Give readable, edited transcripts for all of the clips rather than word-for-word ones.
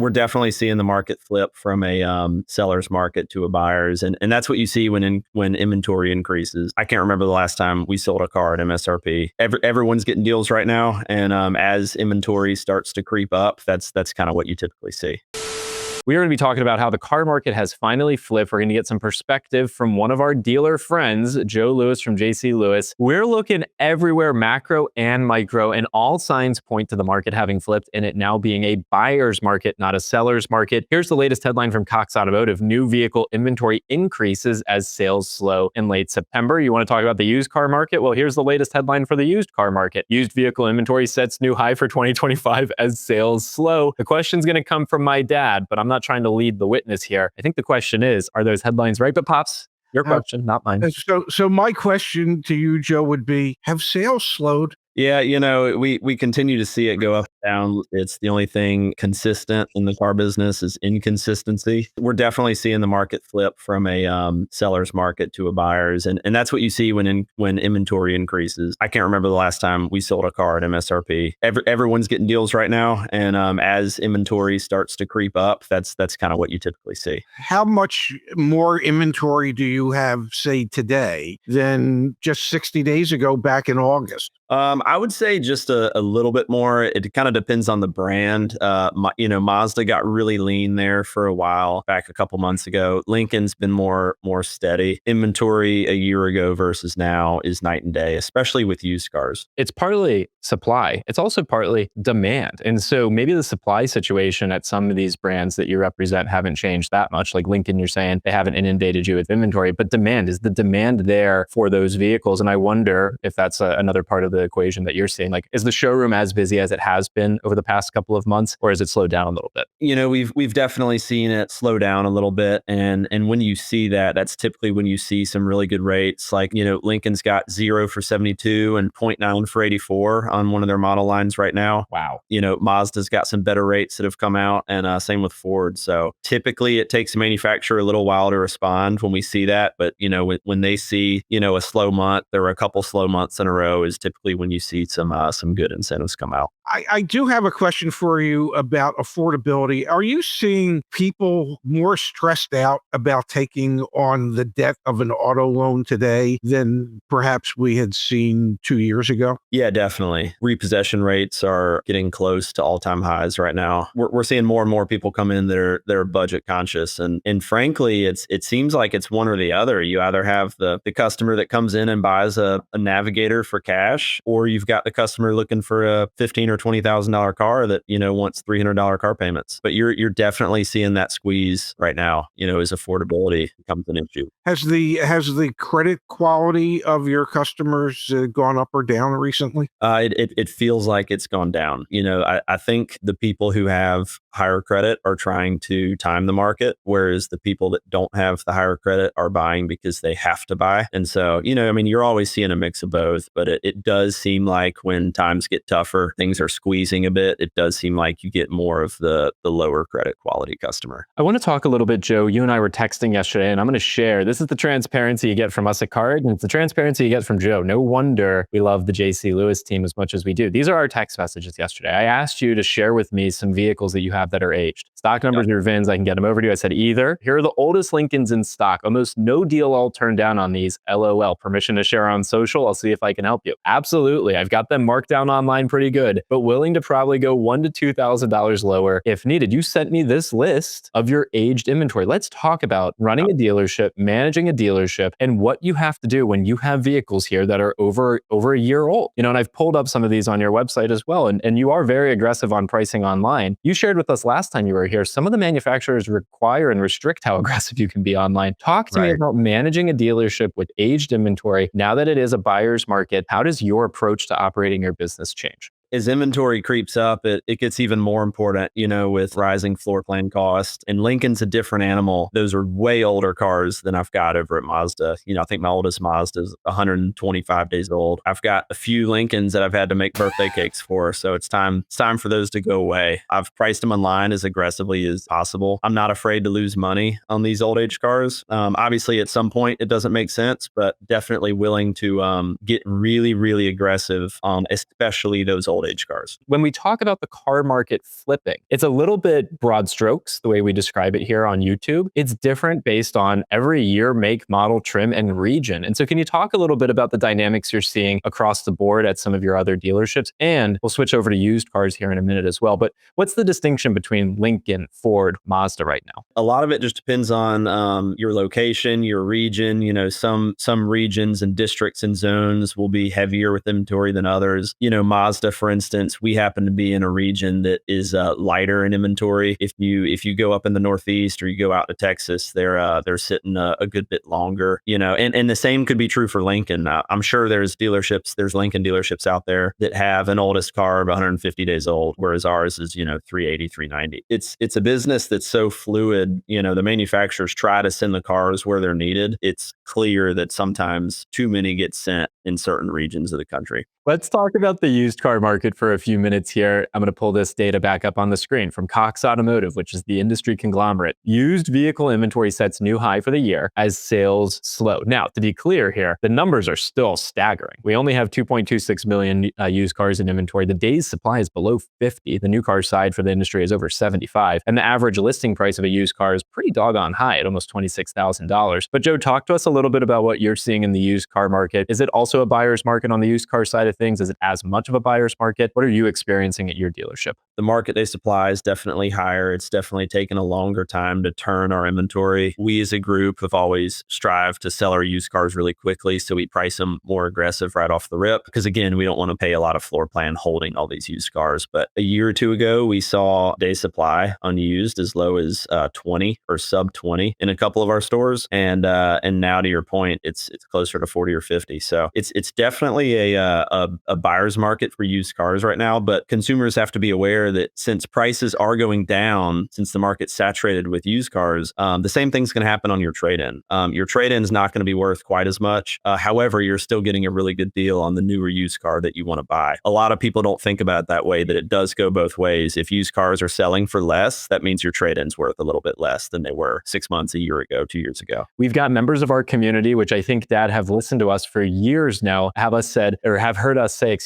We're definitely seeing the market flip from a seller's market to a buyer's. And that's what you see when inventory increases. I can't remember the last time we sold a car at MSRP. Everyone's getting deals right now. And as inventory starts to creep up, that's kind of what you typically see. We are going to be talking about how the car market has finally flipped. We're going to get some perspective from one of our dealer friends, Joe Lewis from JC Lewis. We're looking everywhere, macro and micro, and all signs point to the market having flipped and it now being a buyer's market, not a seller's market. Here's the latest headline from Cox Automotive. New vehicle inventory increases as sales slow in late September. You want to talk about the used car market? Well, here's the latest headline for the used car market. Used vehicle inventory sets new high for 2025 as sales slow. The question's going to come from my dad, but I'm not trying to lead the witness here. I think the question is, are those headlines right? But Pops, your question, not mine. So my question to you, Joe, would be, have sales slowed? Yeah, we continue to see it go up and down. It's the only thing consistent in the car business is inconsistency. We're definitely seeing the market flip from a seller's market to a buyer's. And that's what you see when inventory increases. I can't remember the last time we sold a car at MSRP. Everyone's getting deals right now. And as inventory starts to creep up, that's kind of what you typically see. How much more inventory do you have, say, today than just 60 days ago back in August? I would say just a little bit more. It kind of depends on the brand. Mazda got really lean there for a while back a couple months ago. Lincoln's been more steady. Inventory a year ago versus now is night and day, especially with used cars. It's partly supply. It's also partly demand. And so maybe the supply situation at some of these brands that you represent haven't changed that much. Like Lincoln, you're saying they haven't inundated you with inventory, but is the demand there for those vehicles? And I wonder if that's another part of the equation that you're seeing. Like, is the showroom as busy as it has been over the past couple of months, or has it slowed down a little bit? We've definitely seen it slow down a little bit. And when you see that, that's typically when you see some really good rates. Like, Lincoln's got 0 for 72 and 0.9 for 84 on one of their model lines right now. Wow. Mazda's got some better rates that have come out, and same with Ford. So typically it takes the manufacturer a little while to respond when we see that. But, when they see, a slow month, there were a couple slow months in a row is typically when you see some good incentives come out. I do have a question for you about affordability. Are you seeing people more stressed out about taking on the debt of an auto loan today than perhaps we had seen 2 years ago? Yeah, definitely. Repossession rates are getting close to all-time highs right now. We're seeing more and more people come in that are budget conscious. And frankly, it seems like it's one or the other. You either have the customer that comes in and buys a Navigator for cash, or you've got the customer looking for a $15,000 or $20,000 car that, wants $300 car payments. But you're definitely seeing that squeeze right now, as affordability becomes an issue. Has the credit quality of your customers gone up or down recently? It feels like it's gone down. I think the people who have higher credit are trying to time the market, whereas the people that don't have the higher credit are buying because they have to buy. And so, you're always seeing a mix of both, but it does seem like when times get tougher, things are squeezing a bit. It does seem like you get more of the lower credit quality customer. I want to talk a little bit, Joe. You and I were texting yesterday, and I'm going to share. This is the transparency you get from us at CarEdge, and it's the transparency you get from Joe. No wonder we love the JC Lewis team as much as we do. These are our text messages yesterday. I asked you to share with me some vehicles that you have that are aged. Stock numbers or VINs, I can get them over to you. I said either. Here are the oldest Lincolns in stock. Almost no deal I'll turn down on these. LOL. Permission to share on social? I'll see if I can help you. Absolutely. I've got them marked down online pretty good, but willing to probably go $1,000 to $2,000 lower if needed. You sent me this list of your aged inventory. Let's talk about running a dealership, managing a dealership, and what you have to do when you have vehicles here that are over a year old. And I've pulled up some of these on your website as well. And you are very aggressive on pricing online. You shared with us last time you were here, some of the manufacturers require and restrict how aggressive you can be online. Talk to me about managing a dealership with aged inventory. Now that it is a buyer's market, how does your approach to operating your business change? As inventory creeps up, it gets even more important, with rising floor plan costs. And Lincoln's a different animal. Those are way older cars than I've got over at Mazda. I think my oldest Mazda is 125 days old. I've got a few Lincolns that I've had to make birthday cakes for. So it's time for those to go away. I've priced them online as aggressively as possible. I'm not afraid to lose money on these old age cars. Obviously, at some point, it doesn't make sense, but definitely willing to get really, really aggressive on especially those old old age cars. When we talk about the car market flipping, it's a little bit broad strokes, the way we describe it here on YouTube. It's different based on every year, make, model, trim, and region. And so can you talk a little bit about the dynamics you're seeing across the board at some of your other dealerships? And we'll switch over to used cars here in a minute as well. But what's the distinction between Lincoln, Ford, Mazda right now? A lot of it just depends on your location, your region. Some regions and districts and zones will be heavier with inventory than others. Mazda, for instance, we happen to be in a region that is lighter in inventory. If you go up in the Northeast or you go out to Texas, they're sitting a good bit longer. And the same could be true for Lincoln. I'm sure there's Lincoln dealerships out there that have an oldest car of 150 days old, whereas ours is 380, 390. It's a business that's so fluid. The manufacturers try to send the cars where they're needed. It's clear that sometimes too many get sent in certain regions of the country. Let's talk about the used car market for a few minutes here. I'm going to pull this data back up on the screen from Cox Automotive, which is the industry conglomerate. Used vehicle inventory sets new high for the year as sales slow. Now, to be clear here, the numbers are still staggering. We only have 2.26 million used cars in inventory. The days supply is below 50. The new car side for the industry is over 75. And the average listing price of a used car is pretty doggone high at almost $26,000. But Joe, talk to us a little bit about what you're seeing in the used car market. Is it also a buyer's market on the used car side of things? Is it as much of a buyer's market? What are you experiencing at your dealership? The market they supply is definitely higher. It's definitely taken a longer time to turn our inventory. We as a group have always strived to sell our used cars really quickly, so we price them more aggressive right off the rip. Because again, we don't want to pay a lot of floor plan holding all these used cars. But a year or two ago, we saw day supply on used as low as 20 or sub 20 in a couple of our stores, and now to your point, it's closer to 40 or 50. So it's definitely a buyer's market for used cars right now. But consumers have to be aware that since prices are going down, since the market's saturated with used cars, the same thing's going to happen on your trade-in. Your trade-in is not going to be worth quite as much. However, you're still getting a really good deal on the newer used car that you want to buy. A lot of people don't think about it that way, that it does go both ways. If used cars are selling for less, that means your trade-in's worth a little bit less than they were 6 months, a year ago, 2 years ago. We've got members of our community, which I think, Dad, have listened to us for years now, have heard us say,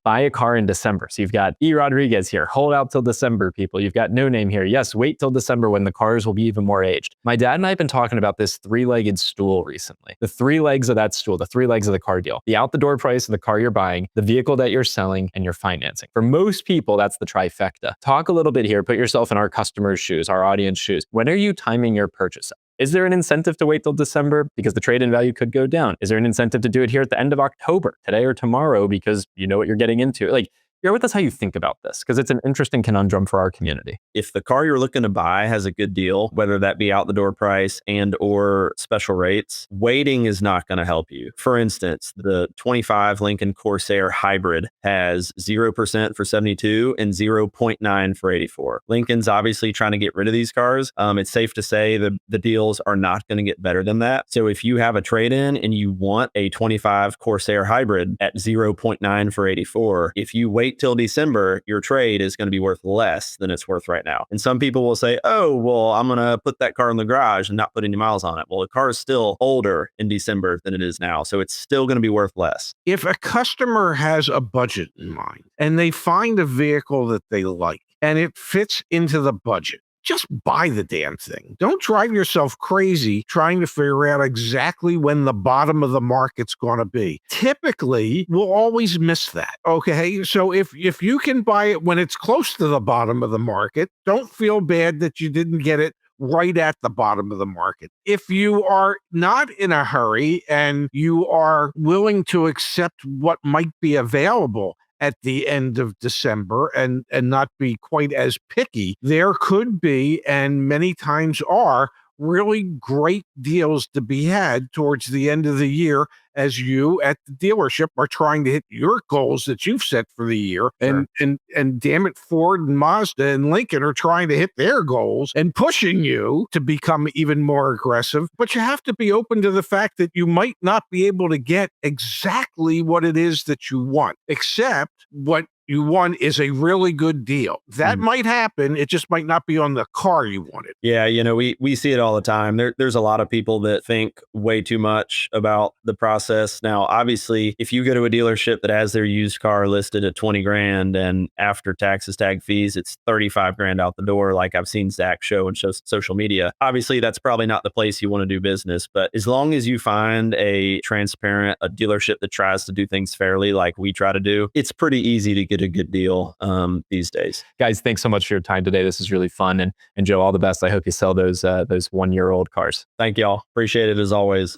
buy a car in December. So you've got E. Rodriguez here, hold out till December, people. You've got No Name here. Yes, wait till December when the cars will be even more aged. My dad and I have been talking about this three-legged stool recently. The three legs of that stool, the three legs of the car deal, the out-the-door price of the car you're buying, the vehicle that you're selling, and your financing. For most people, that's the trifecta. Talk a little bit here, put yourself in our customers' shoes, our audience shoes. When are you timing your purchase? Is there an incentive to wait till December because the trade-in value could go down? Is there an incentive to do it here at the end of October, today or tomorrow, because you know what you're getting into? Share with us how you think about this, because it's an interesting conundrum for our community. If the car you're looking to buy has a good deal, whether that be out the door price and or special rates, waiting is not going to help you. For instance, the 25 Lincoln Corsair Hybrid has 0% for 72 and 0.9 for 84. Lincoln's obviously trying to get rid of these cars. It's safe to say the deals are not going to get better than that. So if you have a trade-in and you want a 25 Corsair Hybrid at 0.9 for 84, if you wait till December, your trade is going to be worth less than it's worth right now. And some people will say, oh, well, I'm going to put that car in the garage and not put any miles on it. Well, the car is still older in December than it is now. So it's still going to be worth less. If a customer has a budget in mind and they find a vehicle that they like and it fits into the budget, just buy the damn thing. Don't drive yourself crazy trying to figure out exactly when the bottom of the market's going to be. Typically, we'll always miss that. Okay. So if you can buy it when it's close to the bottom of the market, don't feel bad that you didn't get it right at the bottom of the market. If you are not in a hurry and you are willing to accept what might be available at the end of December and not be quite as picky, there could be, and many times are, really great deals to be had towards the end of the year as you at the dealership are trying to hit your goals that you've set for the year. Sure. And damn it, Ford and Mazda and Lincoln are trying to hit their goals and pushing you to become even more aggressive. But you have to be open to the fact that you might not be able to get exactly what it is that you want, except what you want is a really good deal. That might happen. It just might not be on the car you wanted. Yeah, we see it all the time. There's a lot of people that think way too much about the process process. Now, obviously, if you go to a dealership that has their used car listed at 20 grand and after taxes, tag fees, it's 35 grand out the door, like I've seen Zach show and social media, obviously that's probably not the place you want to do business. But as long as you find a transparent, a dealership that tries to do things fairly like we try to do, it's pretty easy to get a good deal these days. Guys, thanks so much for your time today. This is really fun. And Joe, all the best. I hope you sell those 1-year-old cars. Thank y'all. Appreciate it as always.